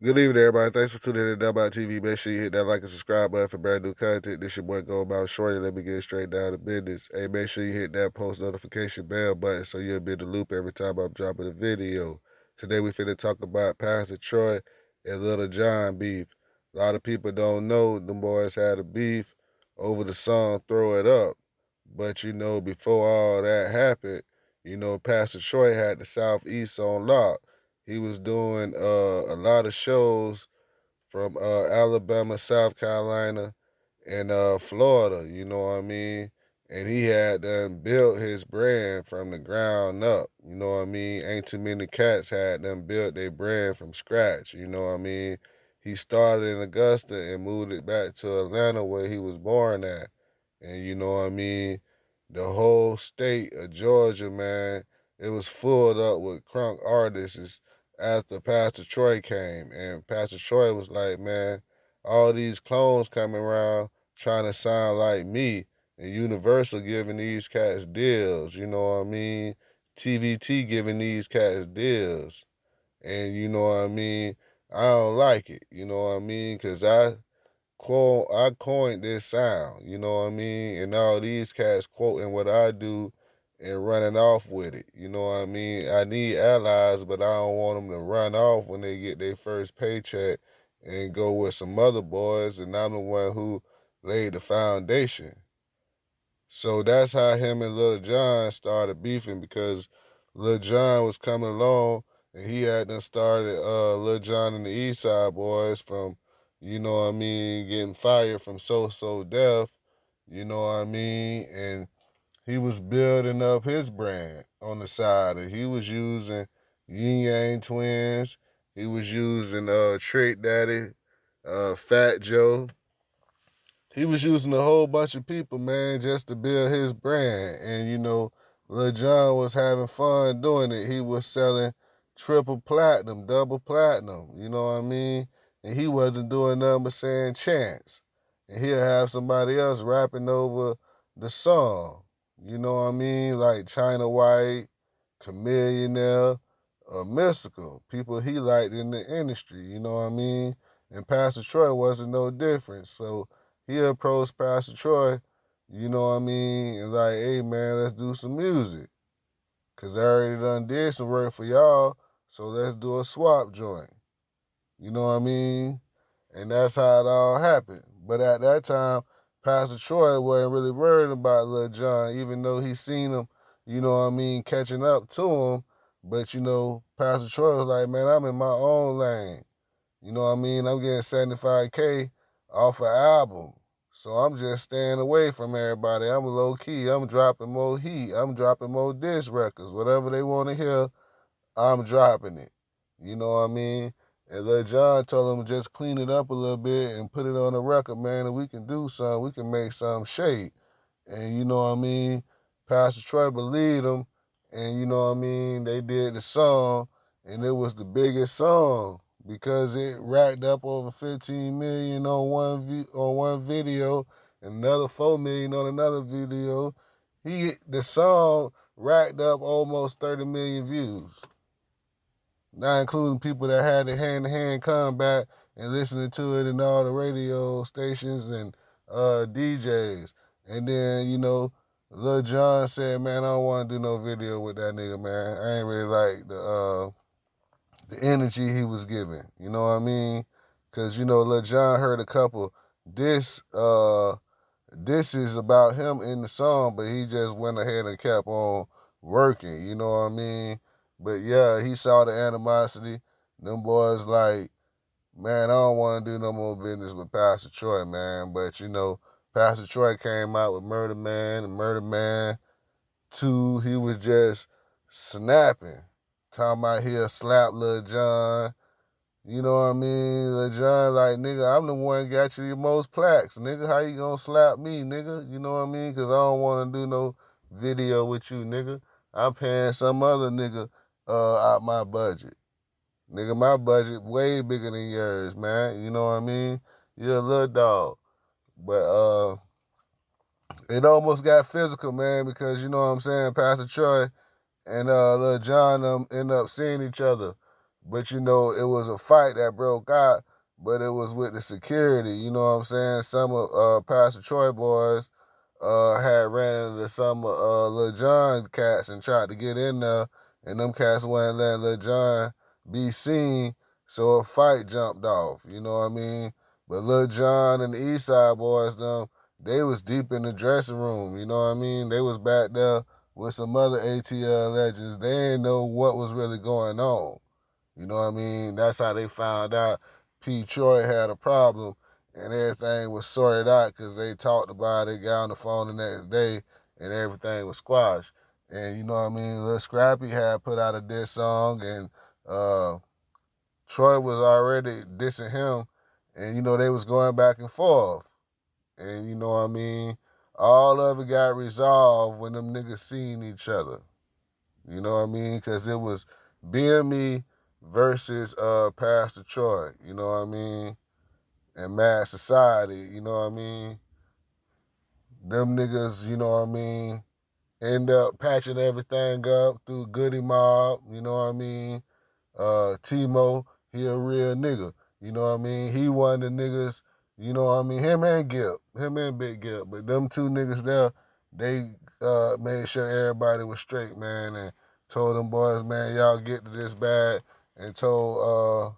Good evening, everybody. Thanks for tuning in to Dub TV. Make sure you hit that like and subscribe button for brand new content. This your boy Go About Shorty. Let me get straight down to business. Hey, make sure you hit that post notification bell button so you'll be in the loop every time I'm dropping a video. Today we finna talk about Pastor Troy and Lil Jon beef. A lot of people don't know them boys had a beef over the song Throw It Up. But before all that happened, Pastor Troy had the Southeast on lock. He was doing a lot of shows from Alabama, South Carolina, and Florida, you know what I mean? And he had done built his brand from the ground up, you know what I mean? Ain't too many cats had them built their brand from scratch, you know what I mean? He started in Augusta and moved it back to Atlanta where he was born at. And you know what I mean? The whole state of Georgia, man, it was filled up with crunk artists after Pastor Troy came. And Pastor Troy was like, man, all these clones coming around trying to sound like me. And Universal giving these cats deals, you know what I mean? TVT giving these cats deals. And you know what I mean? I don't like it, you know what I mean? Because I coined this sound, you know what I mean? And all these cats quoting what I do and running off with it, you know what I mean? I need allies, but I don't want them to run off when they get their first paycheck and go with some other boys, and I'm the one who laid the foundation. So that's how him and Lil Jon started beefing because Lil Jon was coming along and he had done started Lil Jon and the East Side Boys from, you know what I mean, getting fired from So Def, you know what I mean, and he was building up his brand on the side and he was using Yin Yang Twins, he was using Trick Daddy, Fat Joe, he was using a whole bunch of people, man, just to build his brand. And Lil Jon was having fun doing it. He was selling triple platinum, double platinum, you know what I mean? And he wasn't doing nothing but saying chants. And he'll have somebody else rapping over the song. You know what I mean? Like China White, Chameleon, Mystical. People he liked in the industry, you know what I mean? And Pastor Troy wasn't no different. So he approached Pastor Troy, you know what I mean, and like, hey man, let's do some music. Cause I already done did some work for y'all, so let's do a swap joint. You know what I mean? And that's how it all happened. But at that time, Pastor Troy wasn't really worried about Lil Jon, even though he seen him, you know what I mean, catching up to him. But Pastor Troy was like, man, I'm in my own lane. You know what I mean? I'm getting 75K off an album. So I'm just staying away from everybody. I'm low key. I'm dropping more heat. I'm dropping more disc records. Whatever they want to hear, I'm dropping it. You know what I mean? And Lil Jon told him just clean it up a little bit and put it on the record, man, and we can do something. We can make something shake. And you know what I mean? Pastor Troy believed him. And you know what I mean? They did the song, and it was the biggest song because it racked up over 15 million on one video, and another 4 million on another video. The song racked up almost 30 million views, not including people that had the hand-to-hand combat and listening to it in all the radio stations and DJs. And then, Lil Jon said, man, I don't want to do no video with that nigga, man. I ain't really like the energy he was giving. You know what I mean? Because, Lil Jon heard a couple this is about him in the song, but he just went ahead and kept on working, you know what I mean? But yeah, he saw the animosity. Them boys like, man, I don't want to do no more business with Pastor Troy, man. But Pastor Troy came out with Murder Man and Murder Man 2. He was just snapping. Talking about he'll slap Lil Jon. You know what I mean? Lil Jon like, nigga, I'm the one got you the most plaques. Nigga, how you gonna slap me, nigga? You know what I mean? Because I don't want to do no video with you, nigga. I'm paying some other nigga out my budget. Nigga, my budget way bigger than yours, man. You know what I mean? You're a little dog. But it almost got physical, man, because you know what I'm saying? Pastor Troy and Lil Jon end up seeing each other But, you know, it was a fight that broke out, but it was with the security, you know what I'm saying? Some of Pastor Troy boys had ran into some Lil Jon cats and tried to get in there, and them cats wasn't letting Lil Jon be seen, so a fight jumped off, you know what I mean? But Lil Jon and the East Side boys, they was deep in the dressing room, you know what I mean? They was back there with some other ATL legends. They didn't know what was really going on. You know what I mean? That's how they found out P. Troy had a problem, and everything was sorted out because they talked about it, got on the phone the next day, and everything was squashed. And you know what I mean? Lil Scrappy had put out a diss song, and uh, Troy was already dissing him, and you know they was going back and forth. And you know what I mean? All of it got resolved when them niggas seen each other. You know what I mean? Because it was BME versus Pastor Troy. You know what I mean? And Mad Society. You know what I mean? Them niggas. You know what I mean? End up patching everything up through Goody Mob. You know what I mean? Timo, he a real nigga. You know what I mean? He one of the niggas, you know what I mean? Him and Gip, him and Big Gip. But them two niggas there, they made sure everybody was straight, man, and told them boys, man, y'all get to this bad, and told,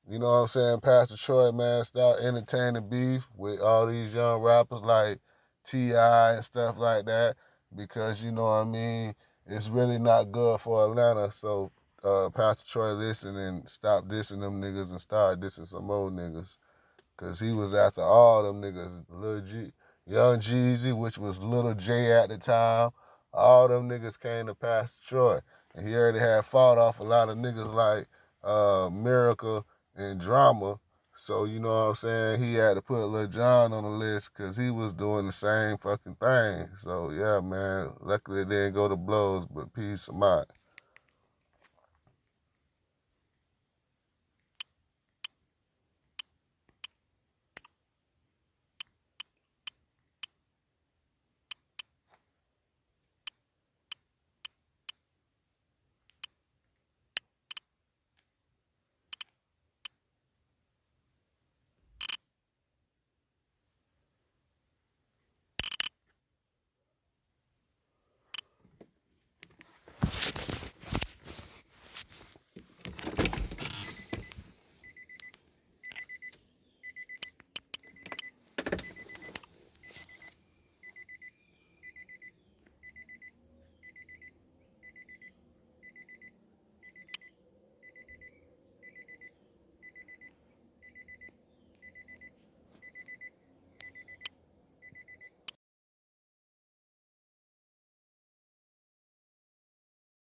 you know what I'm saying, Pastor Troy, man, stop entertaining beef with all these young rappers like T.I. and stuff like that, because, you know what I mean, it's really not good for Atlanta. So Pastor Troy listened and stopped dissing them niggas and started dissing some old niggas. Because he was after all them niggas. Lil G, Young Jeezy, which was Little J at the time. All them niggas came to Pastor Troy. And he already had fought off a lot of niggas like Miracle and Drama. So, you know what I'm saying? He had to put Lil Jon on the list because he was doing the same fucking thing. So, yeah, man. Luckily, it didn't go to blows, but peace of mind.